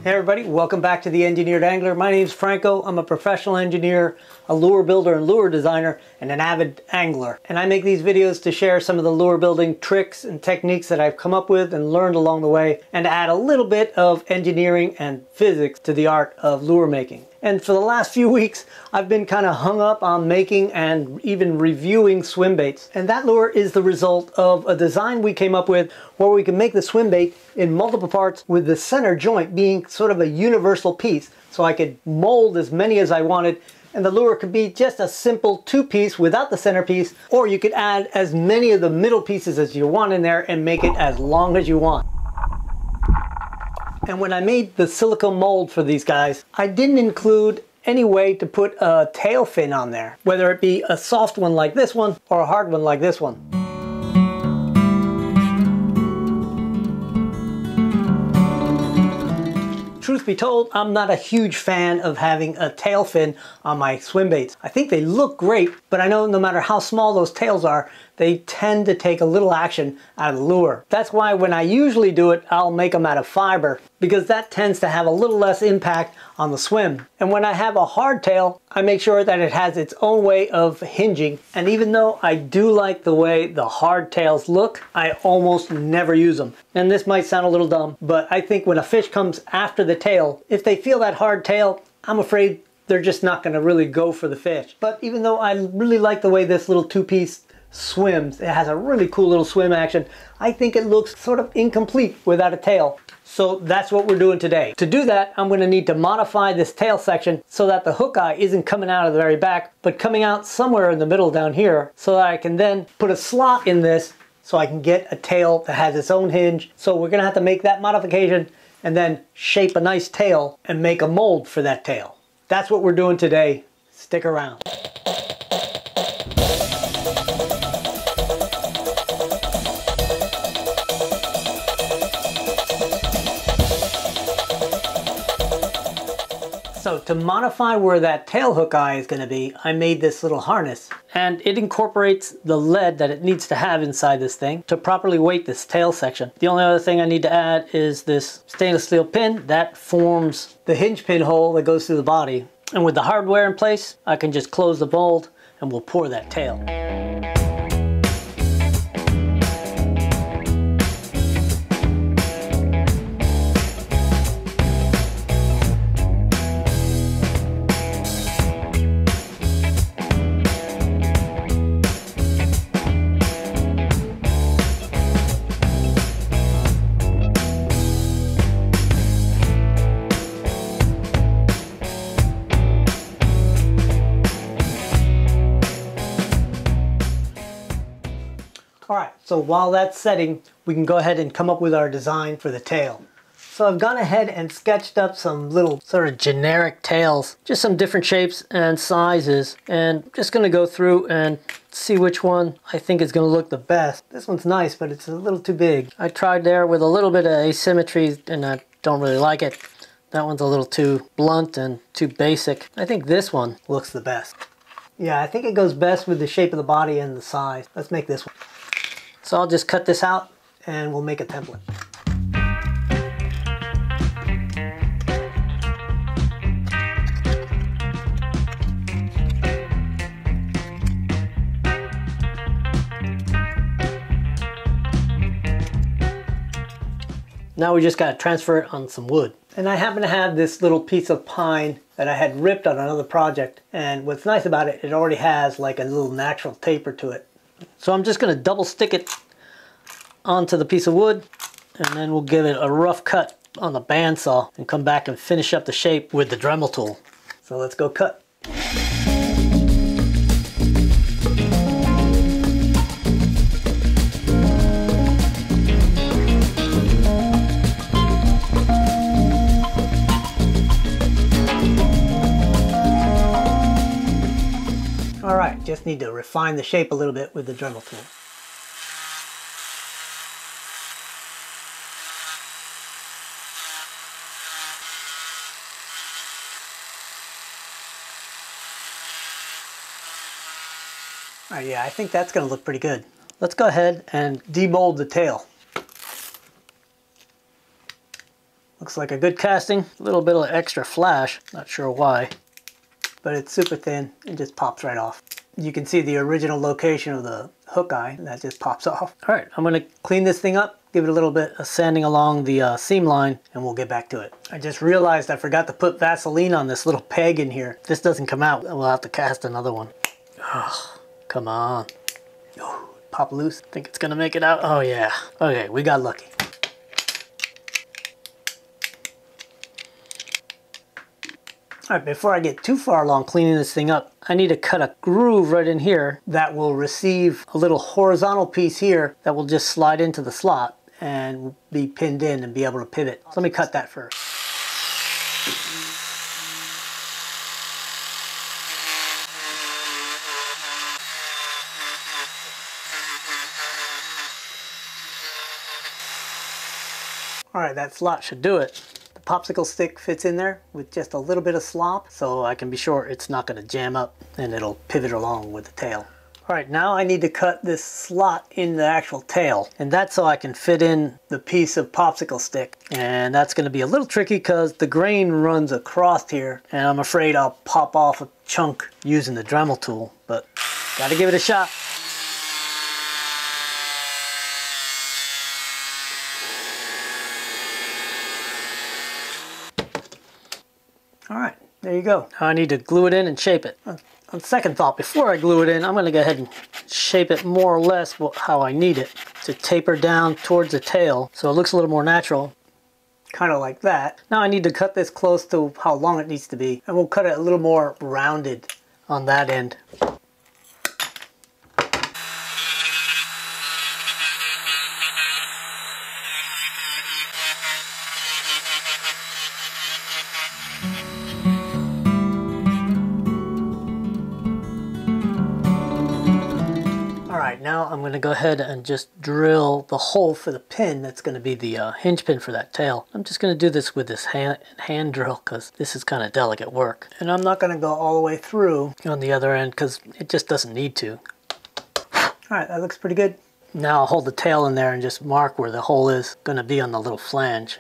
Hey everybody, welcome back to The Engineered Angler. My name is Franco. I'm a professional engineer, a lure builder and lure designer, and an avid angler. And I make these videos to share some of the lure building tricks and techniques that I've come up with and learned along the way, and to add a little bit of engineering and physics to the art of lure making. And for the last few weeks, I've been kind of hung up on making and even reviewing swim baits. And that lure is the result of a design we came up with where we can make the swim bait in multiple parts with the center joint being sort of a universal piece. So I could mold as many as I wanted, and the lure could be just a simple two-piece without the centerpiece, or you could add as many of the middle pieces as you want in there and make it as long as you want. And when I made the silicone mold for these guys, I didn't include any way to put a tail fin on there, whether it be a soft one like this one or a hard one like this one. Truth be told, I'm not a huge fan of having a tail fin on my swim baits. I think they look great, but I know no matter how small those tails are, they tend to take a little action out of the lure. That's why when I usually do it, I'll make them out of fiber, because that tends to have a little less impact on the swim. And when I have a hard tail, I make sure that it has its own way of hinging. And even though I do like the way the hard tails look, I almost never use them. And this might sound a little dumb, but I think when a fish comes after the tail, if they feel that hard tail, I'm afraid they're just not going to really go for the fish. But even though I really like the way this little two-piece swims, it has a really cool little swim action, I think it looks sort of incomplete without a tail. So that's what we're doing today. To do that, I'm going to need to modify this tail section so that the hook eye isn't coming out of the very back, but coming out somewhere in the middle down here, so that I can then put a slot in this so I can get a tail that has its own hinge. So we're going to have to make that modification and then shape a nice tail and make a mold for that tail. That's what we're doing today. Stick around. So to modify where that tail hook eye is going to be, I made this little harness, and it incorporates the lead that it needs to have inside this thing to properly weight this tail section. The only other thing I need to add is this stainless steel pin that forms the hinge pin hole that goes through the body. And with the hardware in place, I can just close the mold and we'll pour that tail. Alright, so while that's setting, we can go ahead and come up with our design for the tail. So I've gone ahead and sketched up some little sort of generic tails, just some different shapes and sizes, and I'm just going to go through and see which one I think is going to look the best. This one's nice, but it's a little too big. I tried there with a little bit of asymmetry and I don't really like it. That one's a little too blunt and too basic. I think this one looks the best. Yeah, I think it goes best with the shape of the body and the size. Let's make this one. So I'll just cut this out and we'll make a template. Now we just got to transfer it on some wood. And I happen to have this little piece of pine that I had ripped on another project. And what's nice about it, it already has like a little natural taper to it. So I'm just going to double stick it onto the piece of wood, and then we'll give it a rough cut on the bandsaw and come back and finish up the shape with the Dremel tool. So let's go cut. Alright, just need to refine the shape a little bit with the Dremel tool. Alright, yeah, I think that's going to look pretty good. Let's go ahead and demold the tail. Looks like a good casting. A little bit of extra flash, not sure why, but it's super thin and just pops right off. You can see the original location of the hook eye, and that just pops off. All right, I'm gonna clean this thing up, give it a little bit of sanding along the seam line, and we'll get back to it. I just realized I forgot to put Vaseline on this little peg in here. If this doesn't come out, we'll have to cast another one. Oh, come on. Oh, pop loose. Think it's gonna make it out? Oh yeah. Okay, we got lucky. All right, before I get too far along cleaning this thing up, I need to cut a groove right in here that will receive a little horizontal piece here that will just slide into the slot and be pinned in and be able to pivot. So let me cut that first. All right, that slot should do it. Popsicle stick fits in there with just a little bit of slop, so I can be sure it's not going to jam up and it'll pivot along with the tail. All right, now I need to cut this slot in the actual tail, and that's so I can fit in the piece of popsicle stick. And that's going to be a little tricky because the grain runs across here, and I'm afraid I'll pop off a chunk using the Dremel tool, but gotta give it a shot. All right, there you go. Now I need to glue it in and shape it. On second thought, before I glue it in, I'm gonna go ahead and shape it more or less how I need it to taper down towards the tail so it looks a little more natural. Kind of like that. Now I need to cut this close to how long it needs to be, and we'll cut it a little more rounded on that end. Now I'm going to go ahead and just drill the hole for the pin that's going to be the hinge pin for that tail. I'm just going to do this with this hand drill because this is kind of delicate work. And I'm not going to go all the way through on the other end because it just doesn't need to. Alright, that looks pretty good. Now I'll hold the tail in there and just mark where the hole is going to be on the little flange.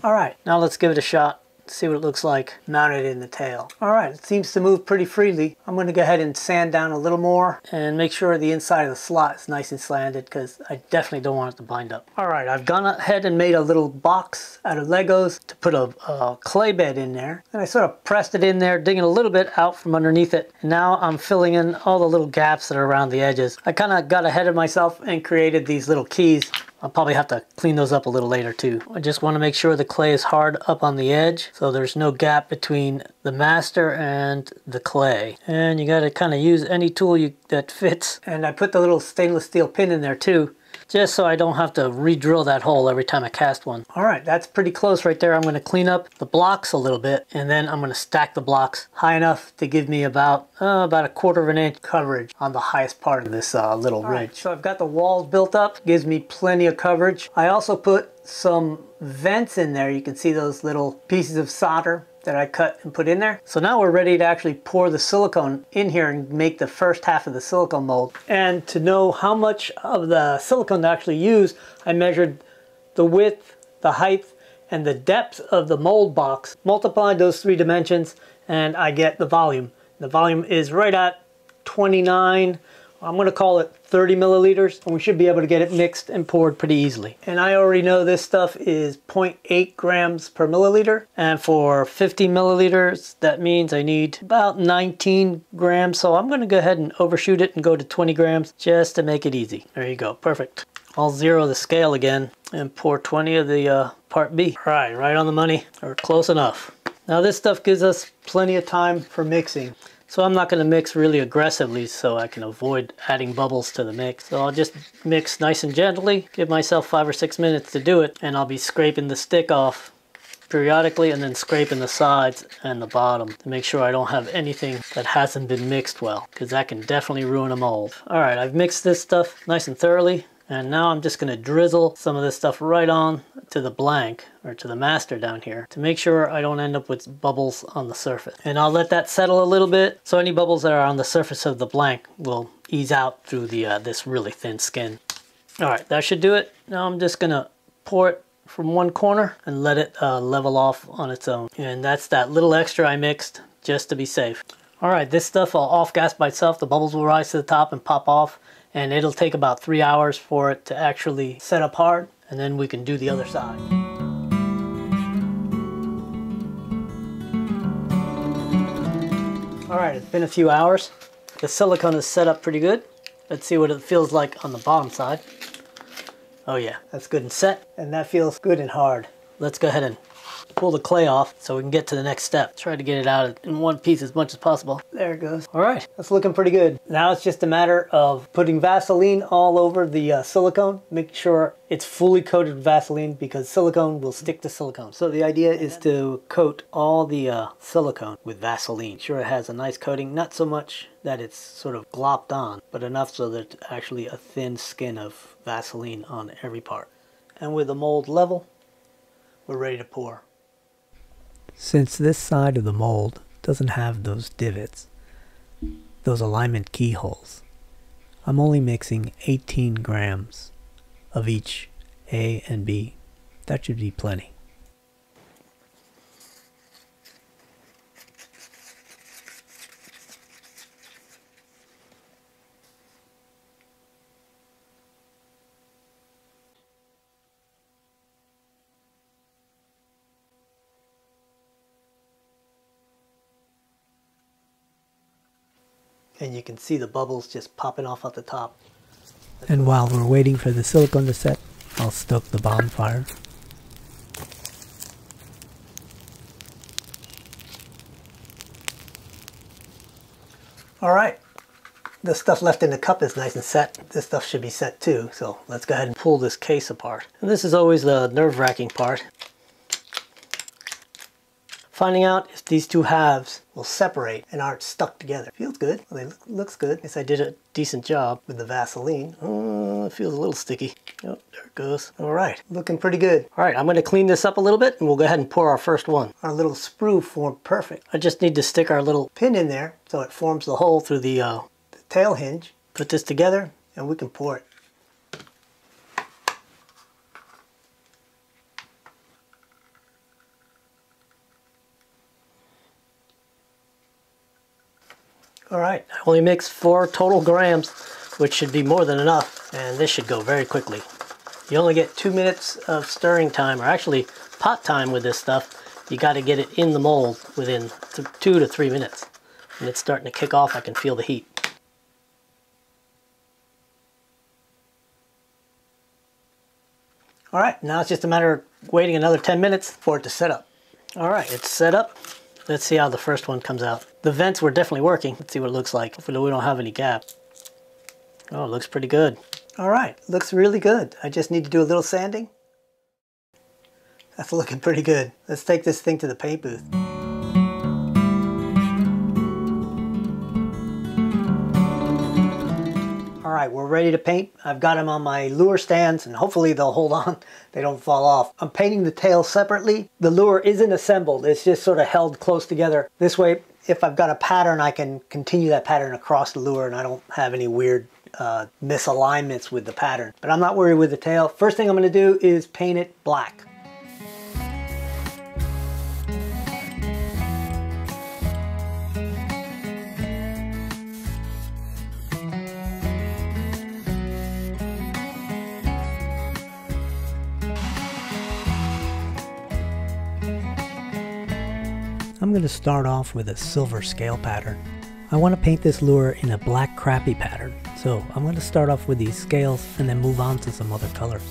Alright, now let's give it a shot. See what it looks like mounted in the tail. All right, it seems to move pretty freely. I'm going to go ahead and sand down a little more and make sure the inside of the slot is nice and slanted because I definitely don't want it to bind up. All right, I've gone ahead and made a little box out of Legos to put a clay bed in there. And I sort of pressed it in there, digging a little bit out from underneath it. And now I'm filling in all the little gaps that are around the edges. I kind of got ahead of myself and created these little keys. I'll probably have to clean those up a little later too. I just want to make sure the clay is hard up on the edge so there's no gap between the master and the clay. And you got to kind of use any tool that fits. And I put the little stainless steel pin in there too, just so I don't have to re-drill that hole every time I cast one. All right, that's pretty close right there. I'm going to clean up the blocks a little bit, and then I'm going to stack the blocks high enough to give me about a 1/4 inch coverage on the highest part of this little ridge. Right, so I've got the walls built up, gives me plenty of coverage. I also put some vents in there. You can see those little pieces of solder that I cut and put in there. So now we're ready to actually pour the silicone in here and make the first half of the silicone mold. And to know how much of the silicone to actually use, I measured the width, the height, and the depth of the mold box, multiplied those 3 dimensions, and I get the volume. The volume is right at 29, I'm going to call it 30 milliliters, and we should be able to get it mixed and poured pretty easily. And I already know this stuff is 0.8 grams per milliliter, and for 50 milliliters that means I need about 19 grams, so I'm going to go ahead and overshoot it and go to 20 grams just to make it easy. There you go, perfect. I'll zero the scale again and pour 20 of the part B. All right on the money, or close enough. Now this stuff gives us plenty of time for mixing. So I'm not going to mix really aggressively so I can avoid adding bubbles to the mix. So I'll just mix nice and gently, give myself 5 or 6 minutes to do it, and I'll be scraping the stick off periodically and then scraping the sides and the bottom to make sure I don't have anything that hasn't been mixed well, because that can definitely ruin a mold. Alright, I've mixed this stuff nice and thoroughly, and now I'm just going to drizzle some of this stuff right on to the blank, or to the master down here, to make sure I don't end up with bubbles on the surface. And I'll let that settle a little bit, so any bubbles that are on the surface of the blank will ease out through the this really thin skin. Alright, that should do it. Now I'm just going to pour it from one corner and let it level off on its own. And that's that little extra I mixed just to be safe. Alright, this stuff will off gas by itself. The bubbles will rise to the top and pop off, and it'll take about 3 hours for it to actually set up hard, and then we can do the other side. Alright, it's been a few hours. The silicone is set up pretty good. Let's see what it feels like on the bottom side. Oh yeah, that's good and set, and that feels good and hard. Let's go ahead and pull the clay off so we can get to the next step. Try to get it out in one piece as much as possible. There it goes. All right, that's looking pretty good. Now it's just a matter of putting Vaseline all over the silicone. Make sure it's fully coated with Vaseline because silicone will stick to silicone. So the idea is to coat all the silicone with Vaseline. Make sure it has a nice coating, not so much that it's sort of glopped on, but enough so that it's actually a thin skin of Vaseline on every part. And with the mold level, we're ready to pour. Since this side of the mold doesn't have those divots, those alignment keyholes, I'm only mixing 18 grams of each A and B. That should be plenty. And you can see the bubbles just popping off at the top. And while we're waiting for the silicone to set, I'll stoke the bonfire. Alright, the stuff left in the cup is nice and set. This stuff should be set too, so let's go ahead and pull this case apart. And this is always the nerve-wracking part. Finding out if these two halves will separate and aren't stuck together. Feels good. Well, it looks good. Guess I did a decent job with the Vaseline. It feels a little sticky. Oh, there it goes. All right, looking pretty good. All right, I'm going to clean this up a little bit and we'll go ahead and pour our first one. Our little sprue formed perfect. I just need to stick our little pin in there so it forms the hole through the tail hinge. Put this together and we can pour it. Alright, I only mixed 4 total grams, which should be more than enough, and this should go very quickly. You only get 2 minutes of stirring time, or actually pot time with this stuff. You got to get it in the mold within 2 to 3 minutes. And it's starting to kick off, I can feel the heat. Alright, now it's just a matter of waiting another 10 minutes for it to set up. Alright, it's set up. Let's see how the first one comes out. The vents were definitely working. Let's see what it looks like. Hopefully we don't have any gaps. Oh, it looks pretty good. All right, looks really good. I just need to do a little sanding. That's looking pretty good. Let's take this thing to the paint booth. All right, we're ready to paint. I've got them on my lure stands and hopefully they'll hold on. They don't fall off. I'm painting the tail separately. The lure isn't assembled. It's just sort of held close together. This way, if I've got a pattern, I can continue that pattern across the lure and I don't have any weird misalignments with the pattern. But I'm not worried with the tail. First thing I'm going to do is paint it black. I'm going to start off with a silver scale pattern. I want to paint this lure in a black crappie pattern, so I'm going to start off with these scales and then move on to some other colors.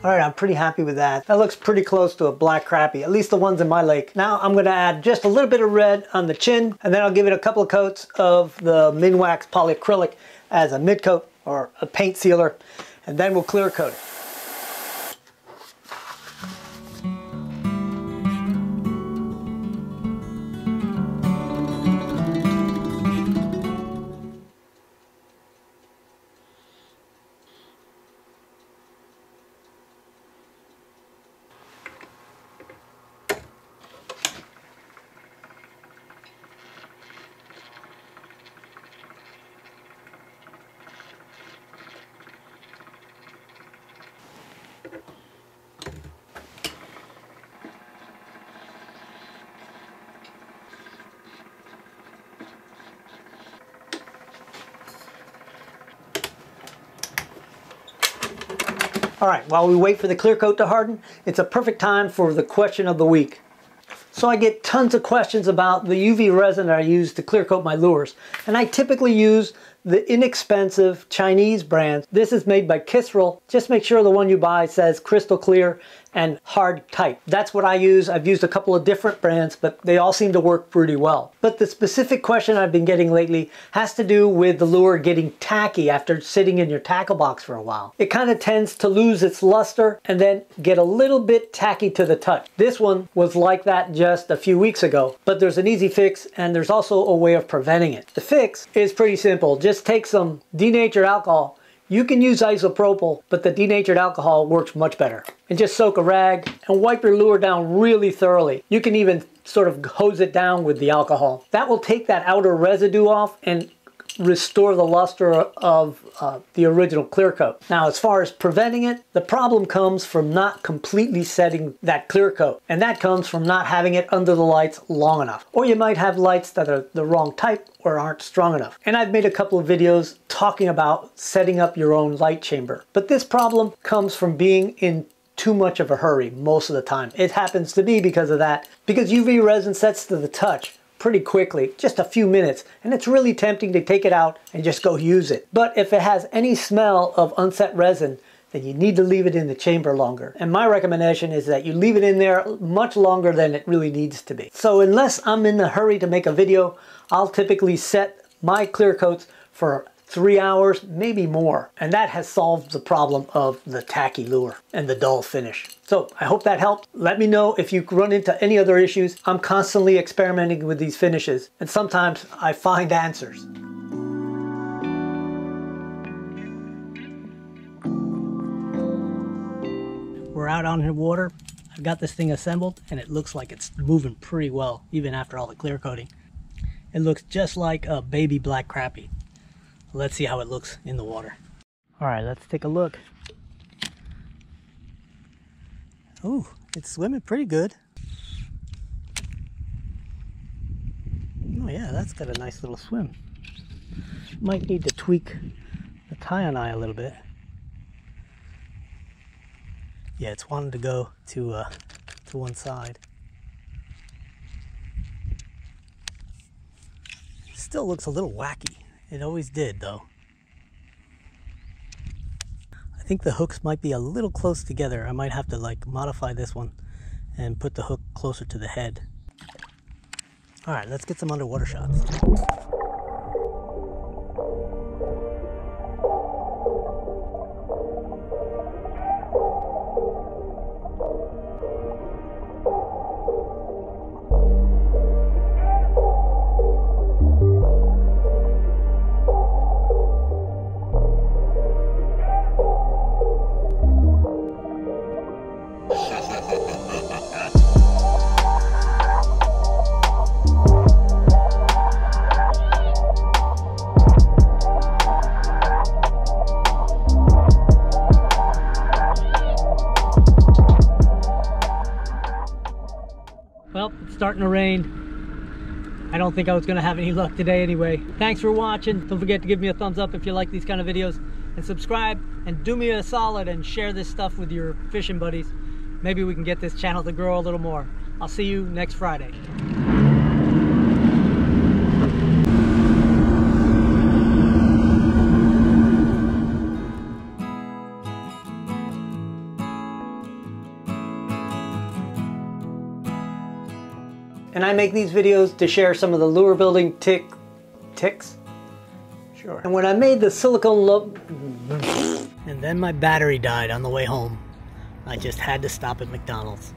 All right, I'm pretty happy with that. That looks pretty close to a black crappie, at least the ones in my lake. Now I'm gonna add just a little bit of red on the chin, and then I'll give it a couple of coats of the Minwax polyacrylic as a mid coat or a paint sealer, and then we'll clear coat it. All right, while we wait for the clear coat to harden, it's a perfect time for the question of the week. So I get tons of questions about the UV resin that I use to clear coat my lures. And I typically use the inexpensive Chinese brand. This is made by Kisrel. Just make sure the one you buy says crystal clear and hard type. That's what I use. I've used a couple of different brands, but they all seem to work pretty well. But the specific question I've been getting lately has to do with the lure getting tacky after sitting in your tackle box for a while. It kind of tends to lose its luster and then get a little bit tacky to the touch. This one was like that just a few weeks ago, but there's an easy fix and there's also a way of preventing it. The fix is pretty simple. Just take some denatured alcohol. You can use isopropyl, but the denatured alcohol works much better. And just soak a rag and wipe your lure down really thoroughly. You can even sort of hose it down with the alcohol. That will take that outer residue off and restore the luster of the original clear coat. Now, as far as preventing it, the problem comes from not completely setting that clear coat. And that comes from not having it under the lights long enough. Or you might have lights that are the wrong type or aren't strong enough. And I've made a couple of videos talking about setting up your own light chamber. But this problem comes from being in too much of a hurry most of the time. It happens to be because of that. Because UV resin sets to the touch pretty quickly, just a few minutes, and it's really tempting to take it out and just go use it. But if it has any smell of unset resin, then you need to leave it in the chamber longer. And my recommendation is that you leave it in there much longer than it really needs to be. So unless I'm in a hurry to make a video, I'll typically set my clear coats for 3 hours, maybe more. And that has solved the problem of the tacky lure and the dull finish. So I hope that helped. Let me know if you run into any other issues. I'm constantly experimenting with these finishes, and sometimes I find answers. We're out on the water. I've got this thing assembled and it looks like it's moving pretty well, even after all the clear coating. It looks just like a baby black crappie. Let's see how it looks in the water. All right, let's take a look. Oh, it's swimming pretty good. Oh yeah, that's got a nice little swim. Might need to tweak the tie on eye a little bit. Yeah, it's wanting to go to one side. Still looks a little wacky. It always did, though. I think the hooks might be a little close together. I might have to like modify this one and put the hook closer to the head. All right, let's get some underwater shots. Well, it's starting to rain. I don't think I was going to have any luck today anyway. Thanks for watching. Don't forget to give me a thumbs up if you like these kind of videos, and subscribe, and do me a solid and share this stuff with your fishing buddies. Maybe we can get this channel to grow a little more. I'll see you next Friday. And I make these videos to share some of the lure building ticks. Sure. And when I made the silicone and then my battery died on the way home. I just had to stop at McDonald's.